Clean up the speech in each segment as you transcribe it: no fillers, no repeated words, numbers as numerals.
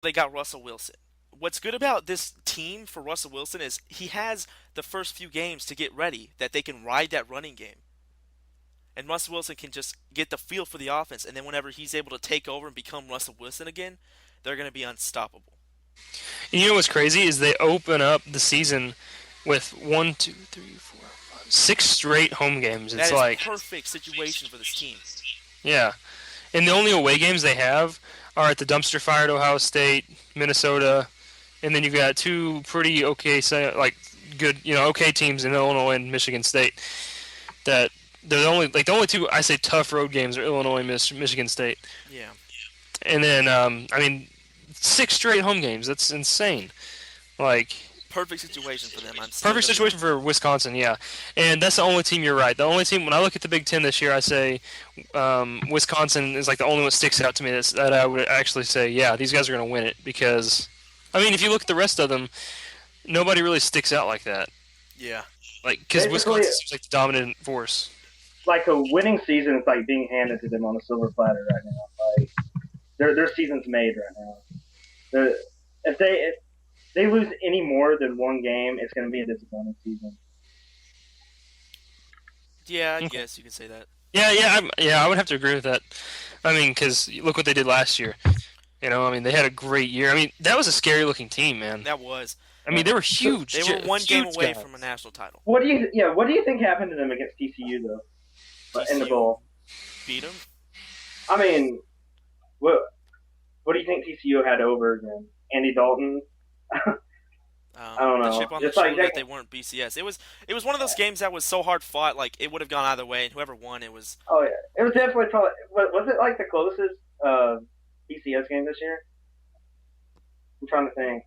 they got Russell Wilson. What's good about this team for Russell Wilson is he has the first few games to get ready that they can ride that running game. And Russell Wilson can just get the feel for the offense, and then whenever he's able to take over and become Russell Wilson again, they're going to be unstoppable. And you know what's crazy is they open up the season with one, two, three, four, five, 6 straight home games. That It's is like, perfect situation for this team. yeah. And the only away games they have are at the dumpster fire at Ohio State, Minnesota, and then you've got two pretty okay, like good, okay teams in Illinois and Michigan State. That they're the only two I say tough road games are Illinois and Michigan State. Yeah, And then I mean, 6 straight home games. That's insane. Like perfect situation for them. I'm seeing perfect them. situation for Wisconsin, yeah. And that's the only team. You're right. The only team when I look at the Big Ten this year, I say Wisconsin is like the only one that sticks out to me. That I would actually say, yeah, these guys are going to win it because, I mean, if you look at the rest of them, nobody really sticks out like that. Yeah, Like because Basically, Wisconsin seems like the dominant force. like a winning season is like being handed to them on a silver platter right now. Like their season's made right now. They're, if they lose any more than one game, it's going to be a disappointing season. yeah, I Okay. guess you can say that. Yeah, I would have to agree with that. I mean, because look what they did last year. I mean, they had a great year. I mean, that was a scary looking team, man. That was. I mean, they were huge, They were one game huge away guys. from a national title. What do you think happened to them against TCU though? But in the TCU bowl. beat them. I mean, what what do you think TCU had over them? Andy Dalton? I don't The know. chip on the Just like shoulder that. that they weren't BCS. It was one of those games that was so hard fought. Like it would have gone either way, and whoever won, it was. Oh yeah, it was definitely. Was it like the closest BCS game this year? I'm trying to think.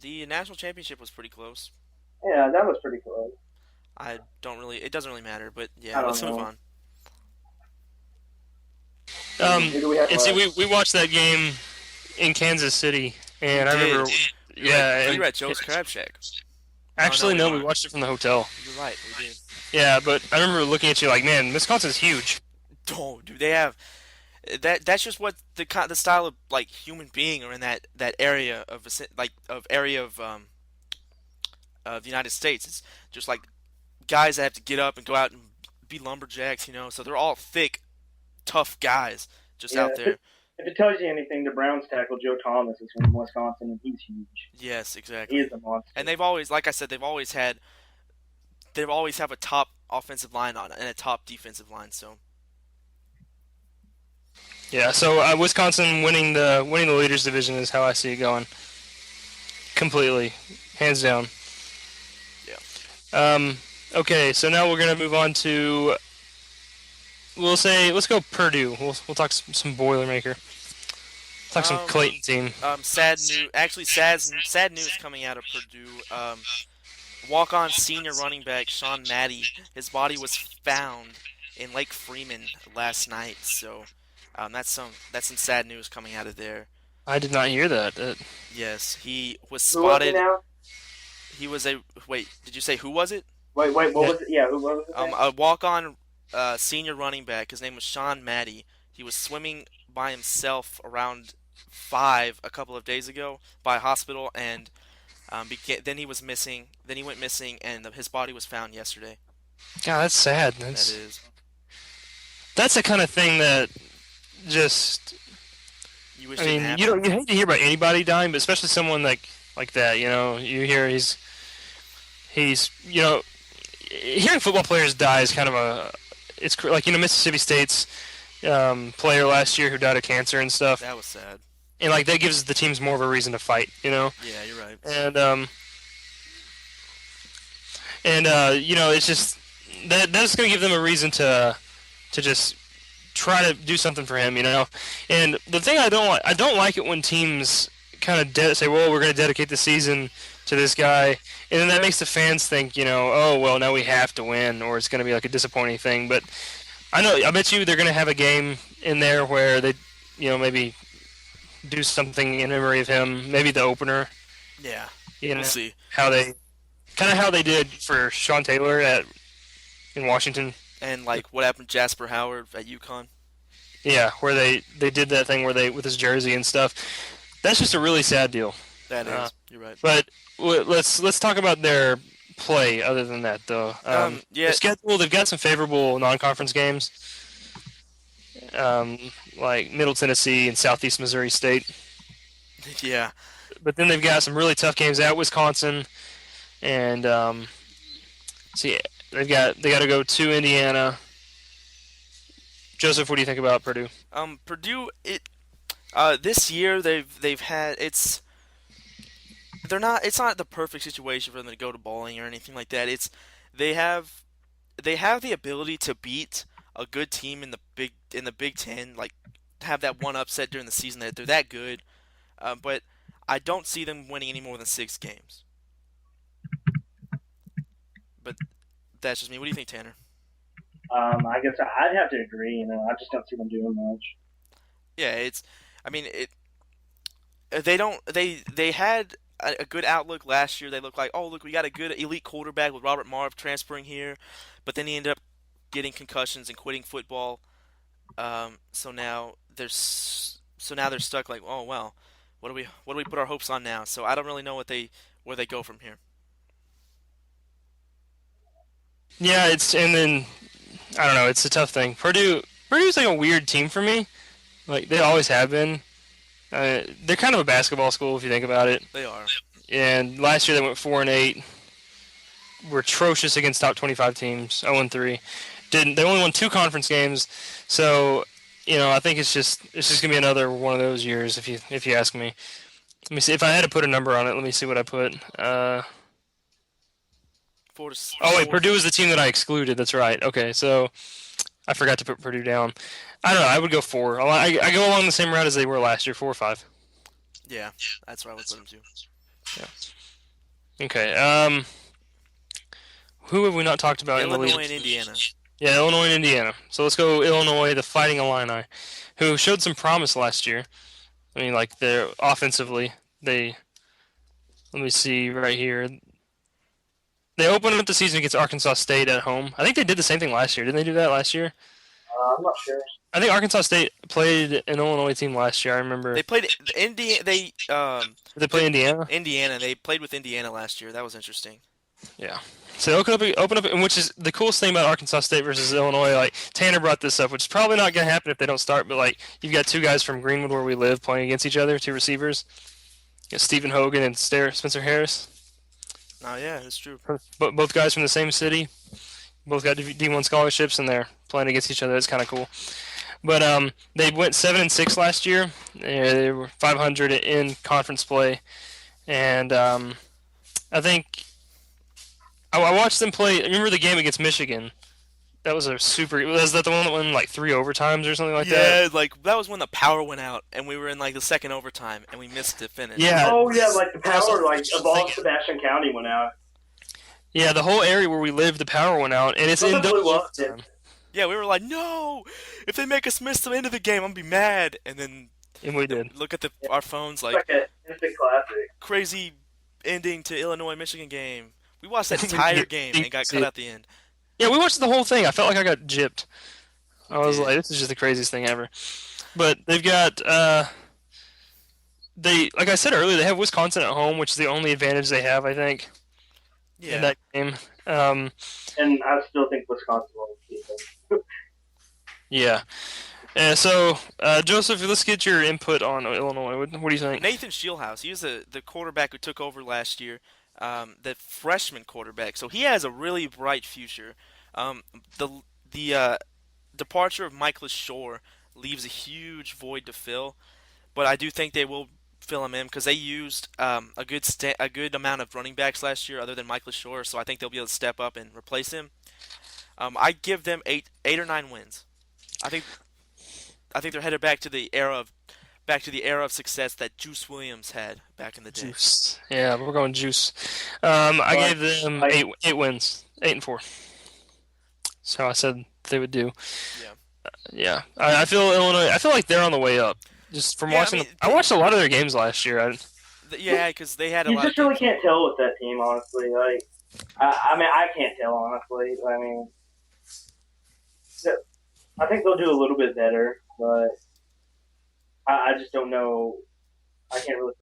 The national championship was pretty close. Yeah, that was pretty close. I don't really. It doesn't really matter. But I yeah, don't let's move know. on. Who do we have And see, left? we watched that game in Kansas City, and I did. remember, yeah, We and were at Joe's Crab Shack. actually, We no, we weren't. watched it from the hotel. You're right. We did. Yeah, but I remember looking at you like, man, Wisconsin's huge. Oh, dude, they have that's just what the style of like human being are in that area of area of the United States. It's just like guys that have to get up and go out and be lumberjacks, So they're all thick, tough guys just Yeah, out there. if it tells you anything, the Browns tackle Joe Thomas is from Wisconsin, and he's huge. Yes, He exactly. is a monster. And they've always, like I said, they've always have a top offensive line on and a top defensive line. So Yeah, so Wisconsin winning the leaders division is how I see it going. Completely, hands down. yeah. Okay, so now we're gonna move on to let's go Purdue. We'll talk some Boilermaker. Talk some Um, Clayton team. sad news. Actually, sad news coming out of Purdue. Walk-on senior running back Sean Matty. His body was found in Lake Freeman last night. So that's some sad news coming out of there. I did not hear that. Yes, he was Who was he spotted. now? He was a wait. Did you say who was it? Wait, what Yeah. was it? Yeah, who was it? A walk-on senior running back. His name was Sean Matty. He was swimming by himself around 5 a couple of days ago by a hospital, and then he was missing. Then he went missing, and his body was found yesterday. God, that's sad. That is. That's the kind of thing that just. You wish I didn't mean, happen. you hate to hear about anybody dying, but especially someone like that. You hear he's hearing football players die is kind of like Mississippi State's player last year who died of cancer and stuff, That was sad. and like that gives the teams more of a reason to fight. Yeah, you're right. And it's just that's going to give them a reason to just try to do something for him. And the thing I don't like it when teams kind of say, well, we're going to dedicate the season to this guy, and then that makes the fans think, oh well, now we have to win, or it's going to be like a disappointing thing. But I bet you they're going to have a game in there where they, maybe do something in memory of him, maybe the opener. Yeah, You we'll know see. how they did for Sean Taylor in Washington. And like what happened to Jasper Howard at UConn? Yeah, where they did that thing where they with his jersey and stuff. that's just a really sad deal. That Uh, is. You're right. but let's talk about their play. Other than that, though, their Yeah, schedule, they've got some favorable non-conference games, um, like Middle Tennessee and Southeast Missouri State. yeah. But then they've got some really tough games at Wisconsin, and see, they got to go to Indiana. Joseph, what do you think about Purdue? Purdue. This year they've had it's not the perfect situation for them to go to bowling or anything like that. They have they have the ability to beat a good team in the Big Ten, like have that one upset during the season. That they're that good, but I don't see them winning any more than 6 games. But that's just me. What do you think, Tanner? I guess I'd have to agree. I just don't see them doing much. Yeah, it's. I mean, they don't. They had a good outlook last year. They looked like, oh look, we got a good elite quarterback with Robert Marv transferring here, but then he ended up getting concussions and quitting football. So now they're stuck. Like, oh well, what do we put our hopes on now? So I don't really know where they go from here. Yeah, and then I don't know. It's a tough thing. Purdue's like a weird team for me. Like they always have been. They're kind of a basketball school if you think about it. They are. And last year they went 4-8. Were atrocious against top 25 teams. 0-3. Didn't they only won 2 conference games? So I think it's just gonna be another one of those years if you ask me. Let me see if I had to put a number on it. Let me see what I put. Four to Oh wait, four. Purdue is the team that I excluded. That's right. Okay, so I forgot to put Purdue down. I don't know. I would go 4. I go along the same route as they were last year, 4 or 5. Yeah, that's where I would put them too. Okay. Who have we not talked about in the lead? Illinois and Indiana. Yeah, Illinois and Indiana. So let's go Illinois, the Fighting Illini, who showed some promise last year. I mean, like they're offensively, they. Let me see right here. They opened up the season against Arkansas State at home. I think they did the same thing last year. Didn't they do that last year? I'm not sure. I think Arkansas State played an Illinois team last year. I remember. They played Indiana. Did they play Indiana? Indiana. They played with Indiana last year. That was interesting. Yeah. So open up, and which is the coolest thing about Arkansas State versus Illinois. Like Tanner brought this up, which is probably not going to happen if they don't start. But like you've got 2 guys from Greenwood where we live playing against each other, 2 receivers. You got Stephen Hogan and Spencer Harris. Oh yeah, that's true. Both guys from the same city. Both got D1 scholarships, and they're playing against each other. It's kind of cool. But they went 7-6 last year. They were 500 in conference play, and I think I watched them play. Remember the game against Michigan? That was Was that the one that won like 3 overtimes or something like that? Yeah, like that was when the power went out, and we were in like the second overtime, and we missed the finish. Yeah. Oh yeah, like the power, like of all Sebastian County went out. Yeah, the whole area where we live, the power went out, and it's in Something double blew up, overtime. Yeah, we were like, no, if they make us miss the end of the game, I'm gonna be mad. And then And we did. look at our phones, It's like like an instant classic. crazy ending to Illinois Michigan game. We watched that entire game and got cut out the end. Yeah, we watched the whole thing. I felt like I got gypped. I was did. like, this is just the craziest thing ever. But they've got like I said earlier, they have Wisconsin at home, which is the only advantage they have, I think, in Yeah, that game. Um, And I still think Wisconsin will keep them. yeah. So, Joseph, let's get your input on Illinois. What do you think? Nathan Shieldhouse, he was the quarterback who took over last year, the freshman quarterback. So he has a really bright future. Um, the departure of Mike LaShore leaves a huge void to fill, but I do think they will fill him in because they used a good amount of running backs last year, other than Mike LaShore. So I think they'll be able to step up and replace him. I give them eight or 9 wins. I think they're headed back to the era of success that Juice Williams had back in the day. Juice. Yeah, we're going juice. I gave them eight wins, 8-4. So I said they would do. Yeah. Yeah, I feel Illinois. I feel like they're on the way up. Just from Yeah, watching, I watched a lot of their games last year. Yeah, because they had a You lot just of really games. can't tell with that team, honestly. Like, I mean, I can't tell honestly. I mean, I think they'll do a little bit better, but I just don't know I can't really